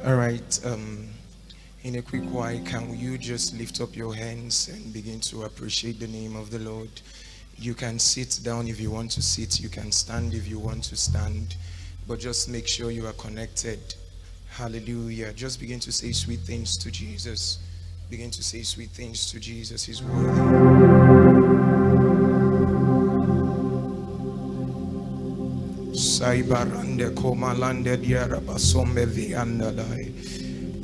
All right. In a quick while, can you just lift up your hands and begin to appreciate the name of the Lord? You can sit down if you want to sit. You can stand if you want to stand. But just make sure you are connected. Hallelujah. Just begin to say sweet things to Jesus. Begin to say sweet things to Jesus. He's worthy.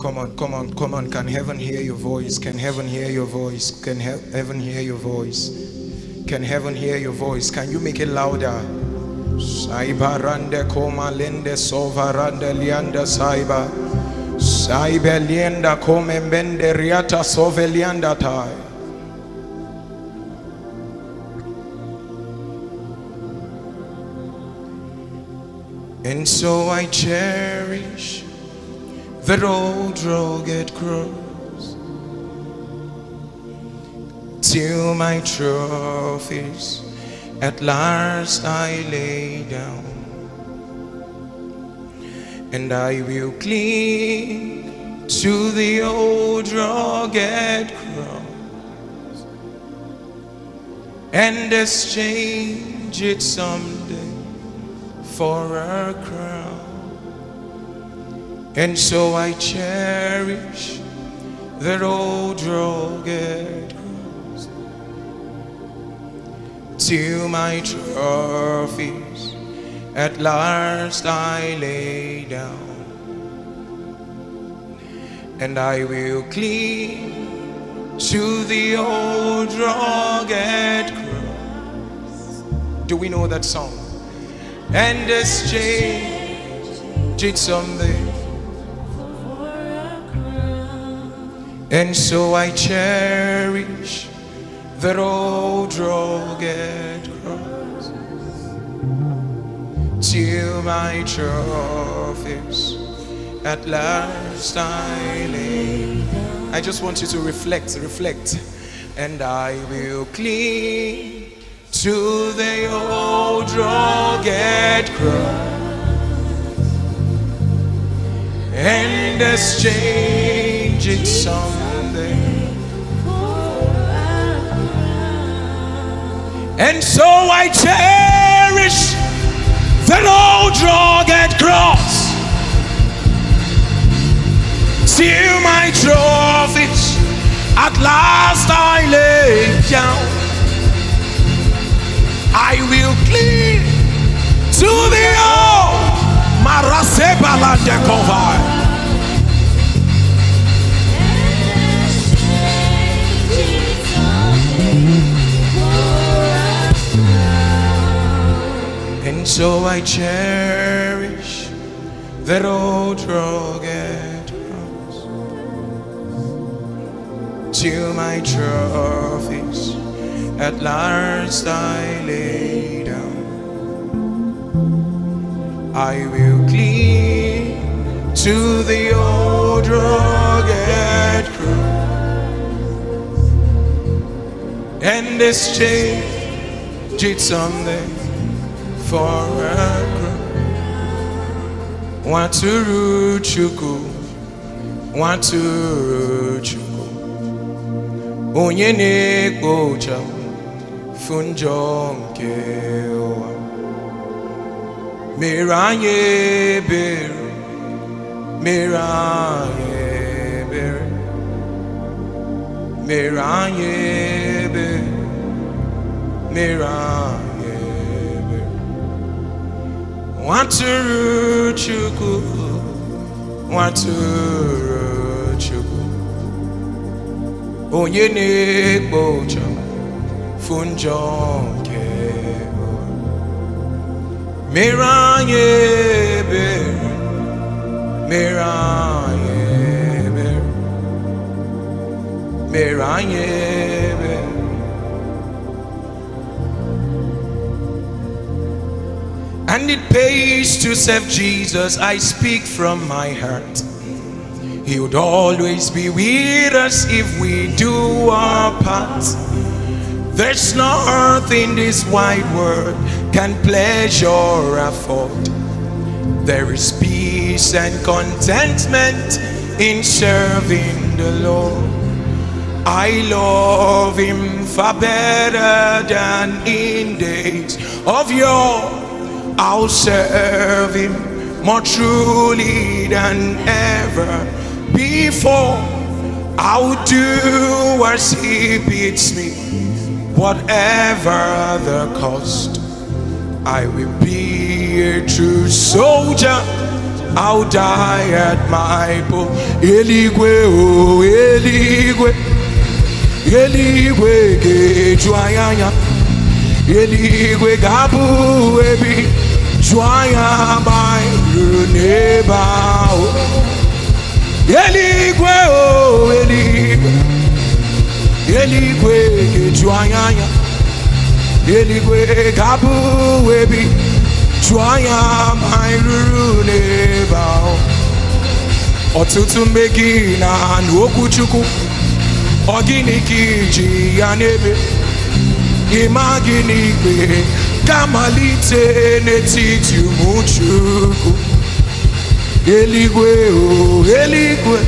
Come on, come on, come on. Can heaven hear your voice? Can heaven hear your voice? Can heaven hear your voice? Can heaven hear your voice? Can you make it louder? Saibarande koma lende sovarande lianda saiba. Saibelienda come mbende riata sovelianda tai. And so I cherish that old rugged cross till my trophies at last I lay down, and I will cling to the old rugged cross and exchange it someday for a crown. And so I cherish that old rugged cross till my trophies at last I lay down, and I will cling to the old rugged cross. Do we know that song? And exchange it someday. And so I cherish that old rugged cross till my trophies at last I lay. I just want you to reflect. And I will cling to the old rugged cross and exchange it someday. And so I cherish that old rugged cross till my trophies at last I lay down. I will cling to the old Marasebalandekovai. And so I cherish that old rugged cross till my trophies at last I lay down. I will cling to the old rugged cross and exchange it someday for a crown. Waturu chuku, waturu chuku, onye nekpocha funjo nkewa. Miranye beru, miranye beru, miranye beru, miranye beru. Waturu chuku, waturu chuku, onye nekpocha funjo nkewa. Miranye beru, miranye beru, miranye beru. And it pays to serve Jesus. I speak from my heart. He would always be with us if we do our part. There's no earth in this wide world can pleasure or afford. There is peace peace and contentment in serving the Lord. I love him far better than in days of yore. I'll serve him more truly than ever before. I'll do as he bids me, whatever the cost. I will be a true soldier. I'll die at my post. Eligwe, oh Eligwe, Eligwe ge joyanya, Eligwe gabu ebi joya by neighbor. Eligwe, oh Eligwe, Eligwe ge joyanya, Eligwe gabu ebi joya my neighbor. Otutu megi na n'okwuchukwu ogini kiji ya n'ebe imagini ikpe kamalite n'etiti ụmụchukwu. Eligwe, oh eligwe,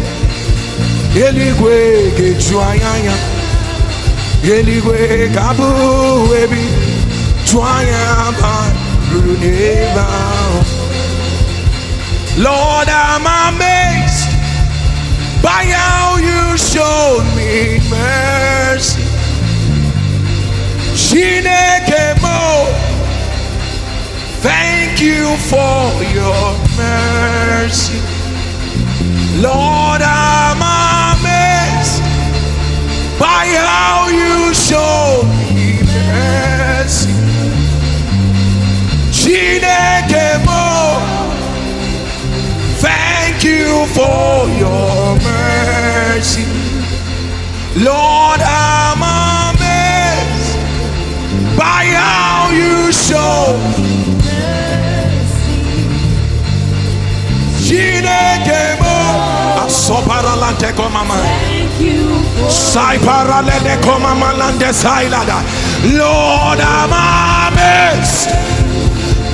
eligwe ga-eju anya, eligwe ga-abụ ebi ju anya ma ruru n'ebe ahụ. Lord, I'm amazed by how you showed me mercy. Chineke mo, thank you for your mercy. Lord, I'm amazed by how you showed me mercy. Chineke mo, thank you for your mercy. Lord, I'm amazed by how you show mercy. Chineke mo, asoparalante komama. Thank you for Saiparalede komama lande sailada. Lord, I'm amazed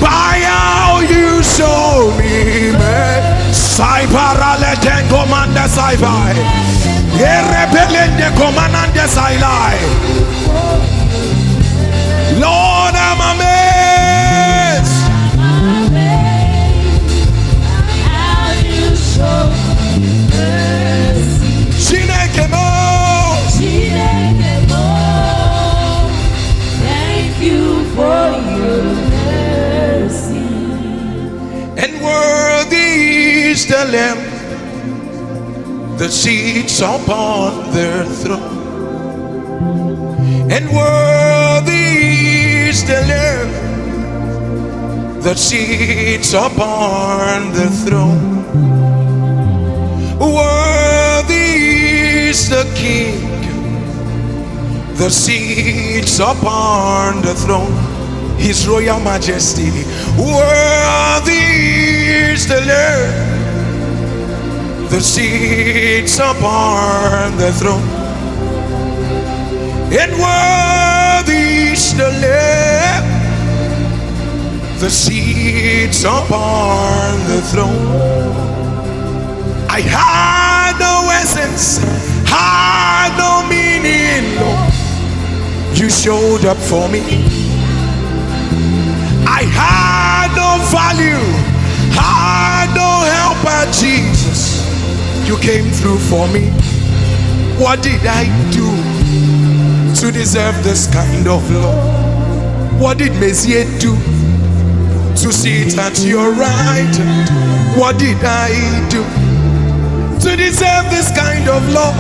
by how you show me mercy. Saiparalede komanda saipai. Erebelende komanande sailai. Lord, I'm amazed. how you show mercy. Chineke mo, Chineke mo, thank you for your mercy. and worthy is the Lamb that sits upon the throne. And worthy is the Lamb that sits upon the throne. Worthy is the King that sits upon the throne, His Royal Majesty. Worthy is the Lamb that sits upon the throne. And worthy is the Lamb that sits upon the throne. I had no essence, had no meaning, Lord. You showed up for me. I had no value, had no help but Jesus. You came through for me. What did I do to deserve this kind of love? What did Mezie do to sit at your right? What did I do to deserve this kind of love?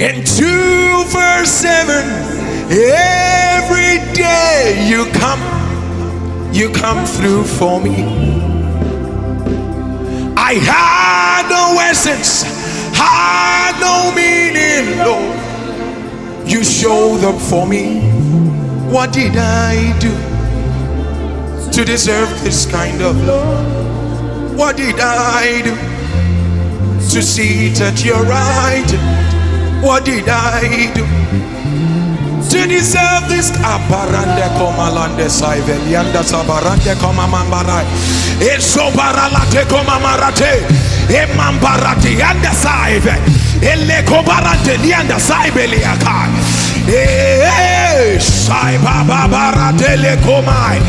In 2 verse 7, every day you come through for me. I had no essence, had no meaning, Lord. You showed up for me. What did I do to deserve this kind of love? What did I do to sit at your right? What did I do to deserve this. Aparande komalande saivelianda sabarande komamambarai. Esobaralate komamarate. Emambarati anda saive. Elekobarante lianda saibeliakai. Saibabarate lekomai.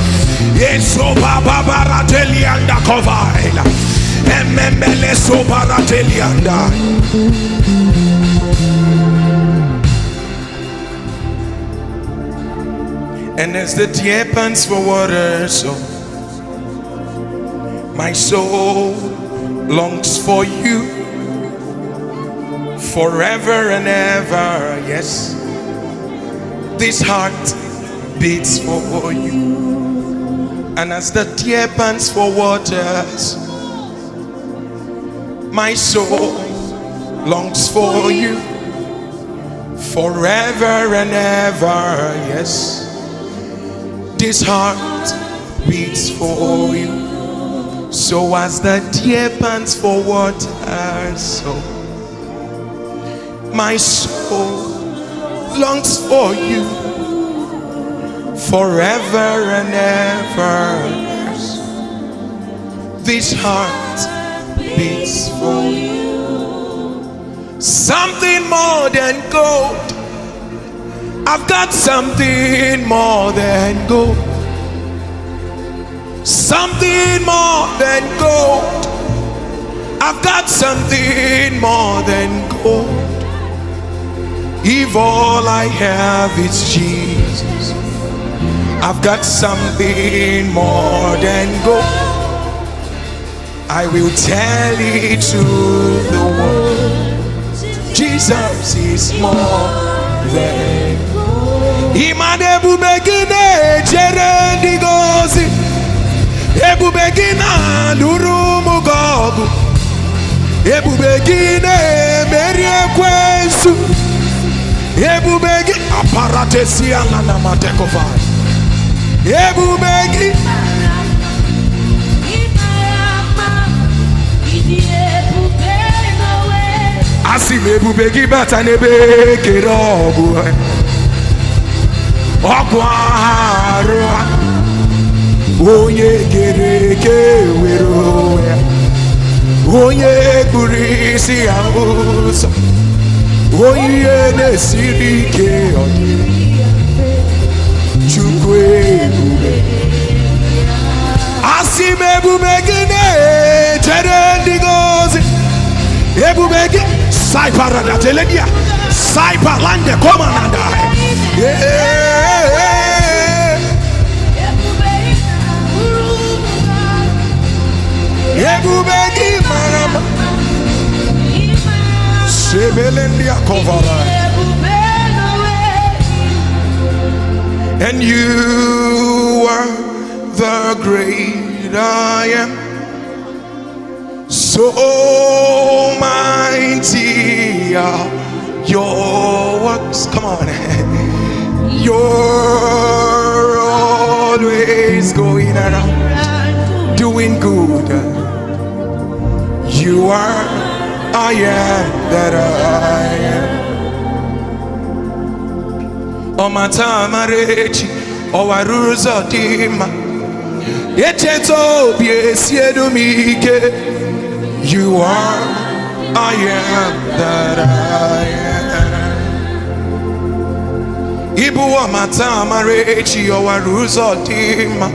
Esobabarate lianda kovaila. Emembele sobarate lianda. And as the deer pants for water, so my soul longs for you forever and ever. Yes, this heart beats for you. And as the deer pants for waters, my soul longs for you forever and ever. Yes, this heart beats for you. So as the deer pants for water, so my soul longs for you forever and ever. Yes, this heart beats for you. Something more than gold. I've got something more than gold. Something more than gold. I've got something more than gold. If all I have is Jesus, I've got something more than gold. I will tell it to the world. Jesus is more than gold. Imanebu begine jerendi gozi. Ebu begina lurumu gogu. Ebu begine merie kwensu. Ebu begi aparatesi alana matekova. Ebu begi asi mebu begi bata nebe kerobu. Ogwaro onye gereke wero ya. Onye kurisi amusa. Onye nesiri ke odi. Chukwe asi mebu begi ne jerendi gozi. Ebu begi saipara da teledia. Saipalande komananda. Ebu begi marama. Sebelendia kovara. And you are the great I am, so mighty are your works. Come on. You're always going around doing good. You are I am that I am. Omatamareci owaruzo dima echeto biesiedu mike. You are I am that I am. Ibu omatamareci owaruzo dima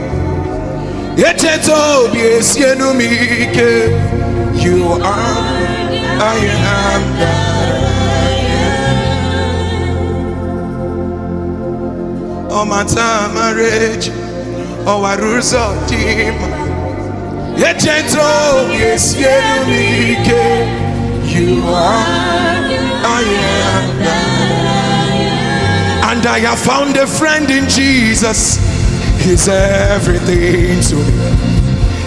echeto biesiedu mike. You are I am that oh my time marriage oh I rules of team yes you are I am and I have found a friend in Jesus. He's everything to me.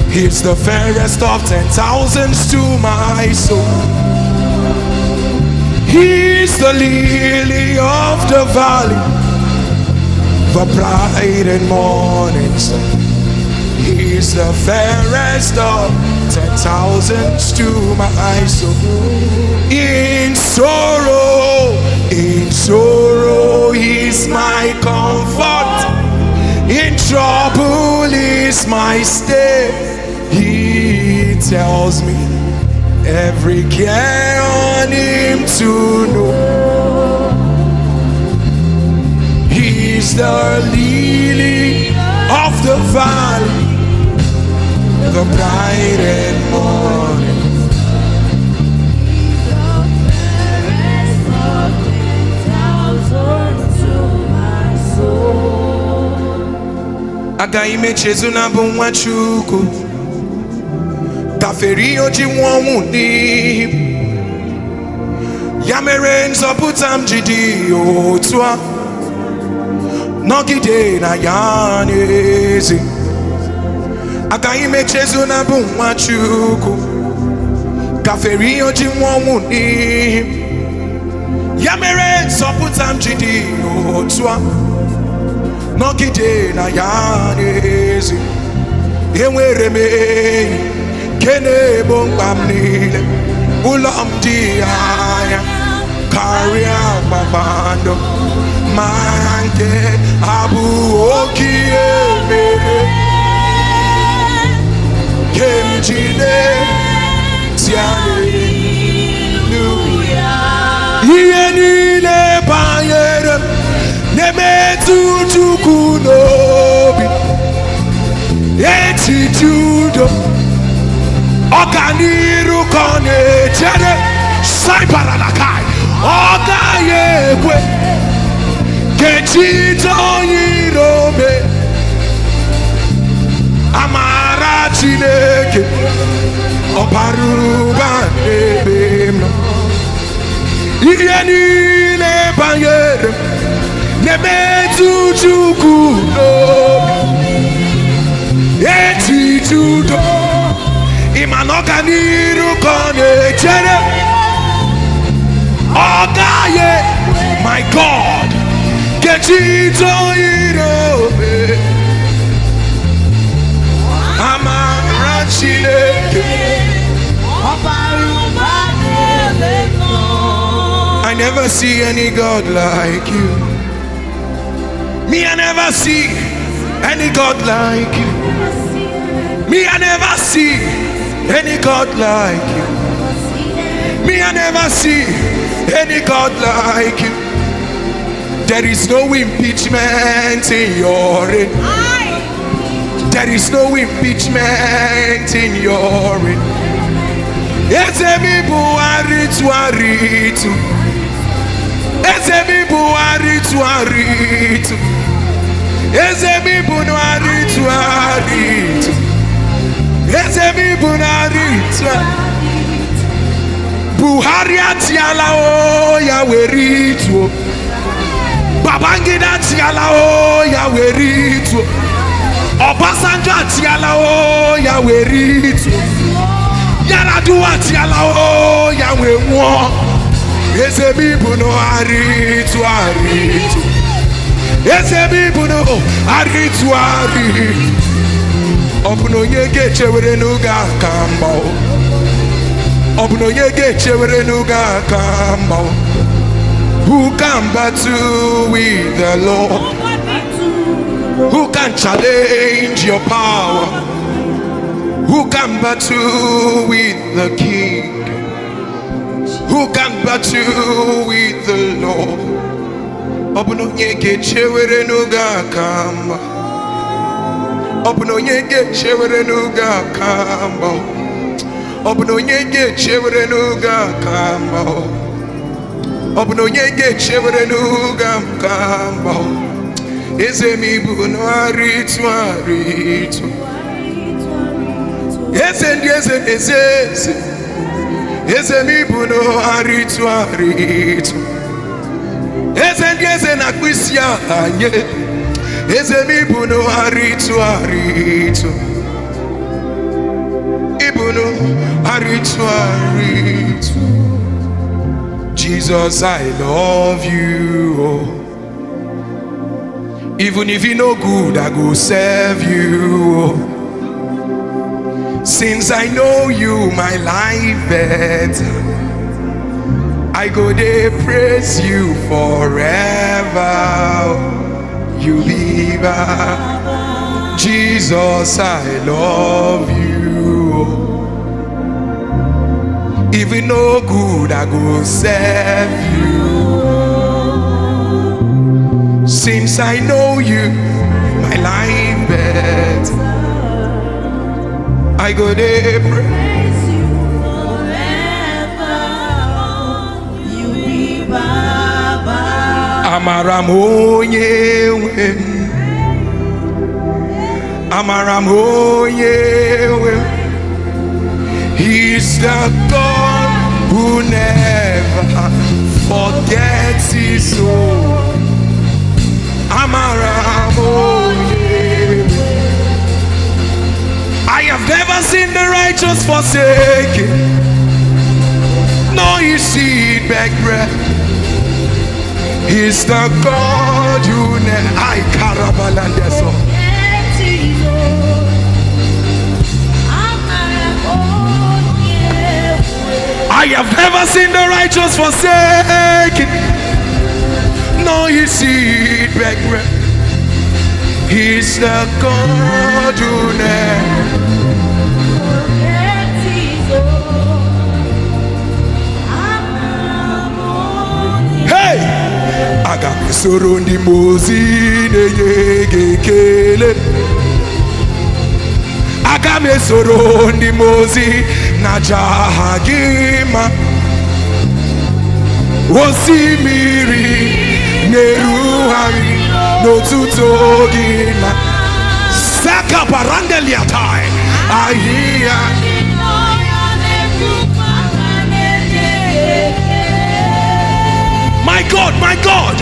He's the fairest of 10,000s to my soul. He's the lily of the valley, the bright and morning star. He's the fairest of 10,000s to my soul. In sorrow, in sorrow is my comfort, in trouble is my stay. He tells me every care on him to know. He's the lily of the valley, the bright and morning. Agaghị m echezu na bụ nwa Chukwu, gafere ihe oji nwa ọnwụ n'ihi m. Ya mere nzọpụta m ji dị otu a, nọgide na ya n'ezi. Agaghị m echezu na bụ nwa Chukwu, gafere ihe oji nwa ọnwụ n'ihi m. Ya mere nzọpụta m ji dị otu a, nọgide na ya n'ezi. Enwere m enyi nke na-egbo mkpa m niile, ụlọ m dị anya karịa kpakpando, ma nke abụghị oke ihe mere nke m ji na-eti aleluya. Ihe niile banyere m na-emetụ Chukwu n'obi, echiche udo, ọganiru ka ọ na-echere saibara na kai. Ọ gaghị ekwe ka echiche onye iro mee. Amara Chineke ọ bara ụba n'ebe m nọ. Ihe niile banyere m na-emetụ Chukwu n'obi, echiche udo, ịma na ọganiru ka ọ na-echere. Ọ gaghị, my God, ka echiche onye iro mee. Amara Chineke I never see any God like you. Me, I never see any God like you. Me, I never see any God like you. Me, I never see any God like you. There is no impeachment in your reign. There is no impeachment in your reign. Ezemi Buhari to Aritu. Ezemi Buhari to Aritu. Ezemi Buhari to Aritu. Ezemi Buhari to Aritu. Buhari atiala o ya weritu. Babangida atiala o ya weritu. Obasanjo atiala o ya weritu. Yar'Adua atiala o ya wenwo. Ezemi Buhari to Aritu. Ezemi Buhari to Aritu. Obuno yege chewere nuga kamba. Obuno yege chewere nuga kamba. Who can battle with the Lord? Who can challenge your power? Who can battle with the King? Who can battle with the Lord? Obuno yege chewere nuga kamba. Obuno yenge chewere nuga kamba. Obuno yenge chewere nuga kamba. Obuno yenge chewere nuga kamba. Ezemi Buhari to Aritu. Ezemi Buhari to Aritu. Ezen akwisia anye. Ezemi Buhari to Aritu. Buhari to Aritu. Jesus, I love you. Oh. Even if you no good, I go serve you. Oh. Since I know you, my life better. I go dey praise you forever. You be Baba. Jesus, I love you. Even no good, I go serve you. Since I know you, my life better. I go dey praise you forever. You be Baba. Amaramoye, Amaramoye. He's the God who never forgets his own. Amaramoye. I have never seen the righteous forsaken, nor his seed beg bread. He's the God who never. I carabalandeso. I have never seen the righteous forsaken, nor his seed beg bread. He's the God who never. Hey! Agame soro ndi Mezie gekele. Agame soro ndi Mezie na jahagima. Osimiri neruhari n'otuto gị na saka parandeliatai ahịa. My God, my God,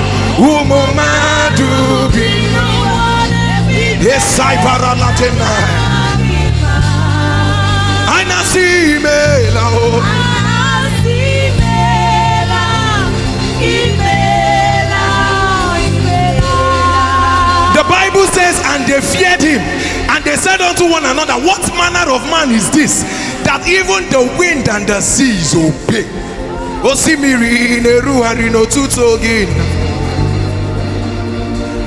ụmụ mmadụ bi esai paralatena anasi mela o. The Bible says, and they feared him, and they said unto one another, what manner of man is this, that even the wind and the seas obey? Osimiri neruhari n'otuto gị.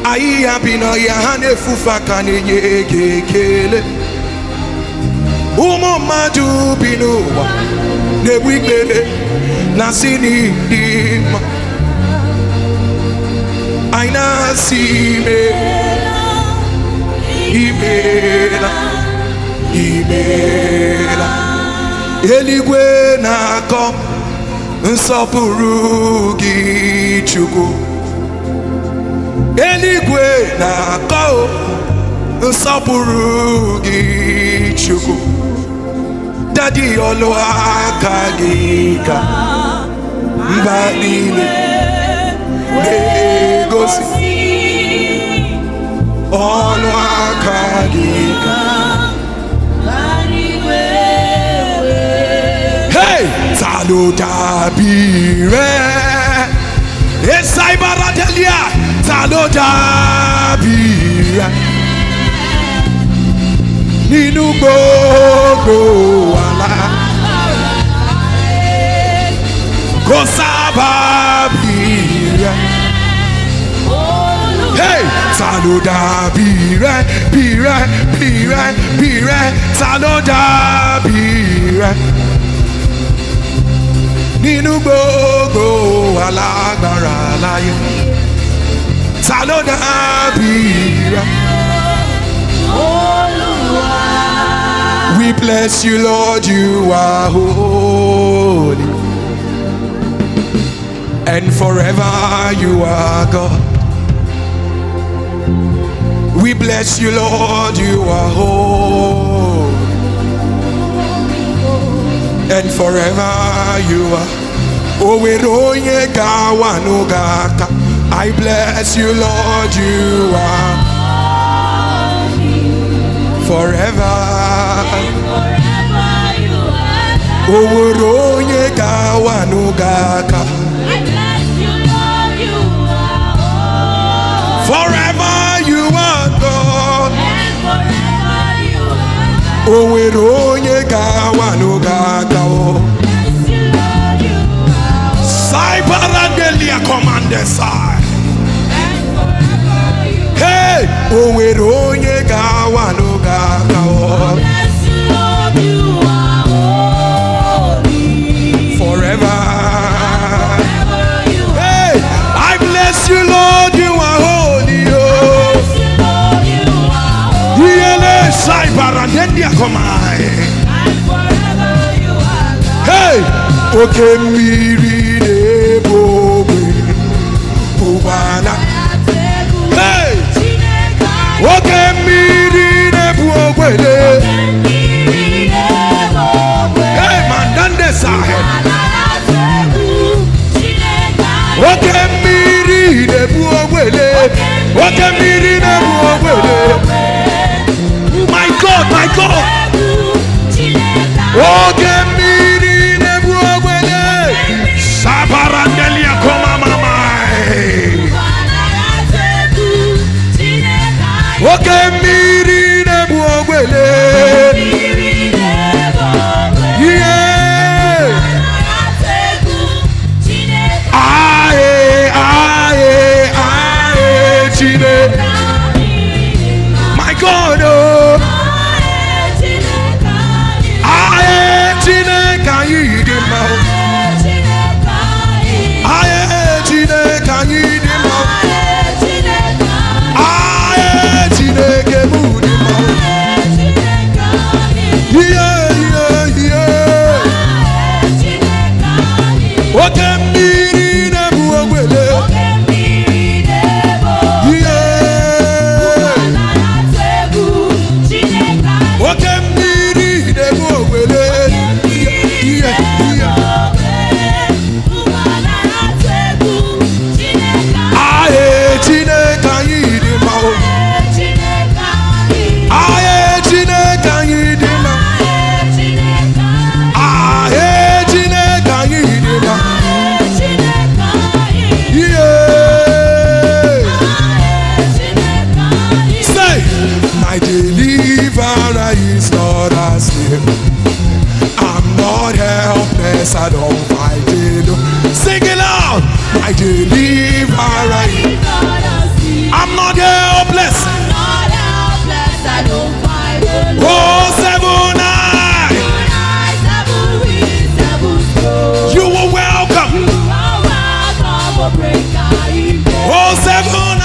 Ahịhịa bi n'ọhịa ha na-efufe aka na-enye gị ekele. Ụmụ mmadụ bi n'ụwa na-egbu ikpere na si n'ịdị mma. I na-asị imela, imela. Eluigwe na-akọ nsọpụrụ gị Chukwu. Eluigwe na-akọ nsọpụrụ gị Chukwu. Daddy ọlụ aka gị ka mba niile na-egosi ọlụ aka gị ka. Hey! Ta ló dàbí rẹ̀? Esai baratelia. Ta ló dàbí rẹ̀? Nínú gbogbo àlá kò sábàbí rẹ̀. Hey! Ta ló dàbí rẹ̀? Bí rẹ̀, bí rẹ̀, bí rẹ̀. Ta ló dàbí rẹ̀? Nínú gbogbo alágbára láyé. Ta ló dàbí rẹ̀? We bless you, Lord, you are holy, and forever you are God. We bless you, Lord, you are holy, and forever you are. Oweroye gawanu gaka. I bless you, Lord, you are forever. Oweroye gawanu gaka. I bless you, Lord, you are Forever you are God. and forever you are God. Oweroye gawanu gaka. Bless you, Lord, you are command side. and forever you Hey, oh we don't gawa no gawa bless you, Lord, you are holy. forever. Forever you are. Hey, I bless you, Lord, you are holy. Oh, Bless you, Lord, you are holy. Yele sai paradendia komai. And forever you are God. Hey, okay, miri de bobe, ubana. Hey, okay, miri de bobe. Hey, mandande sahe. Okay, miri de bobe. Okay, miri de bobe. My God, my God. Okay, miri de bobe. Sabarandelia koma mamai. Okay, miri de bobe. Yeah. Aye, aye, aye, chine. My God, oh. Aye, chine, can you eat him out? Aye, chine, can you eat him out? Aye, chine, can you eat him out? Yeah, yeah, yeah. What can be the boogwele? Yeah. What can be the boogwele? Yeah, yeah. Aye, chine, can you eat him out? Aye, chine, can you eat him out? Aye, chine, can you eat him out? Yeah. Say, my deliverer is not asleep. I'm not helpless, I don't fight it. Sing it loud. My deliverer is. I'm not helpless. Oh, 7 9. You are welcome. Oh, 7 9.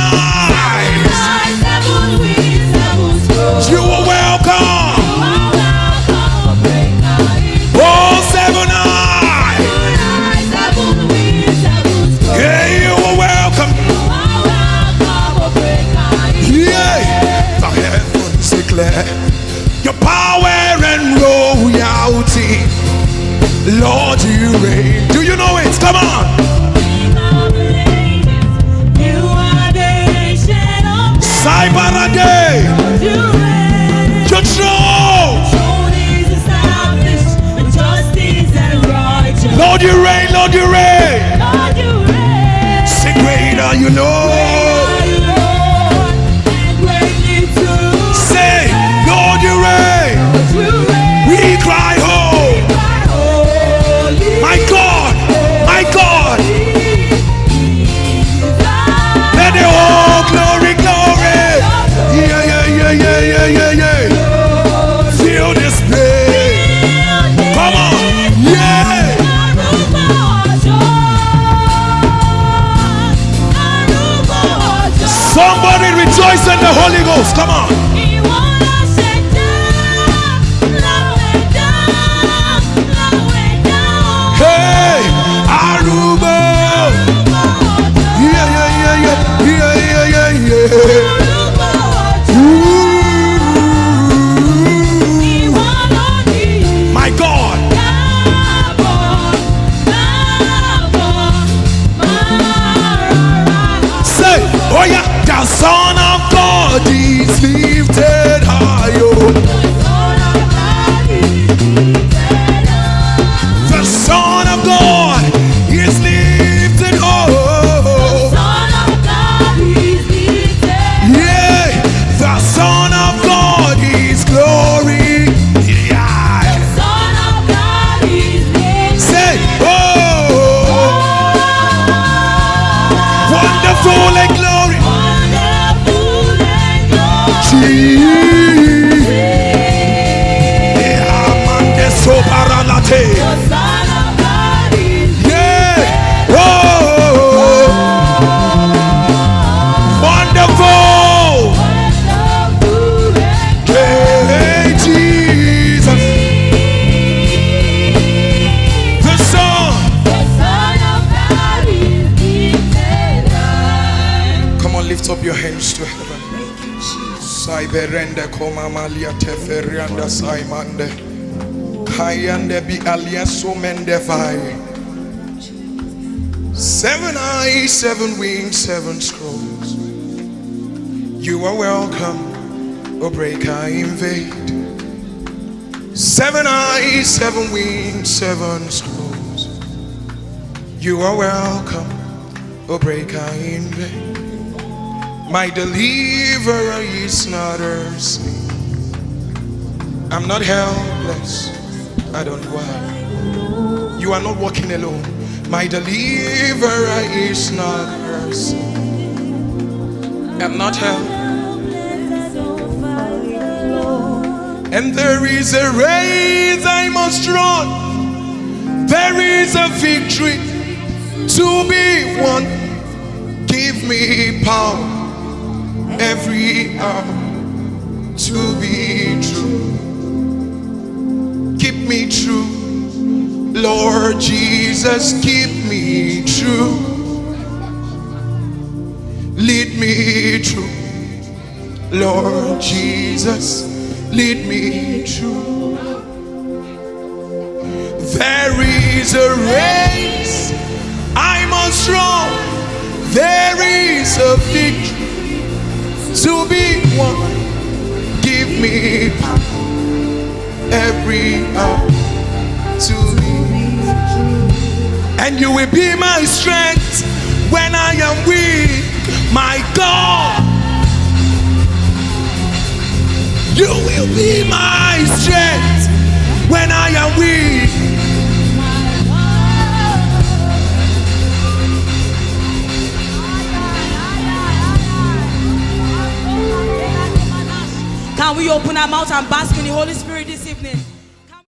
You are welcome. Oh, 7 9. Yeah, you are welcome. Yeah. The heavens declare your power and royalty. Lord, you reign. Do you know it? Come on. Cyberade. Your throne. Lord, you reign. Lord, you reign. Say greater, you know. Say, Lord, you reign. We cry, oh, my God, my God. Let the whole glory, glory. Yeah, yeah, yeah, yeah, yeah, yeah, yeah. Feel this pain. Come on, yeah. Somebody rejoice in the Holy Ghost. Come on. Hey, Aruba. Yeah, yeah, yeah, yeah, yeah, yeah, yeah, yeah. Ooh. My God. Say, oh yeah, the Son of God is living. Cyberende koma malia teferianda saimande. Kayande bi aliaso mende vai. 7 eyes, 7 wings, 7 scrolls. You are welcome, O breaker invade. 7 eyes, 7 wings, 7 scrolls. You are welcome, O breaker invade. My deliverer is not asleep. I'm not helpless. I don't worry. You are not walking alone. My deliverer is not asleep. I'm not helpless. And there is a race I must run. There is a victory to be won. Give me power every hour to be true. Keep me true, Lord Jesus, keep me true. Lead me true, Lord Jesus, lead me true. There is a race I must run. There is a victory to be won. Give me every hour to be, and you will be my strength when I am weak, my God. You will be my strength when I am weak. Can we open our mouth and bask in the Holy Spirit this evening?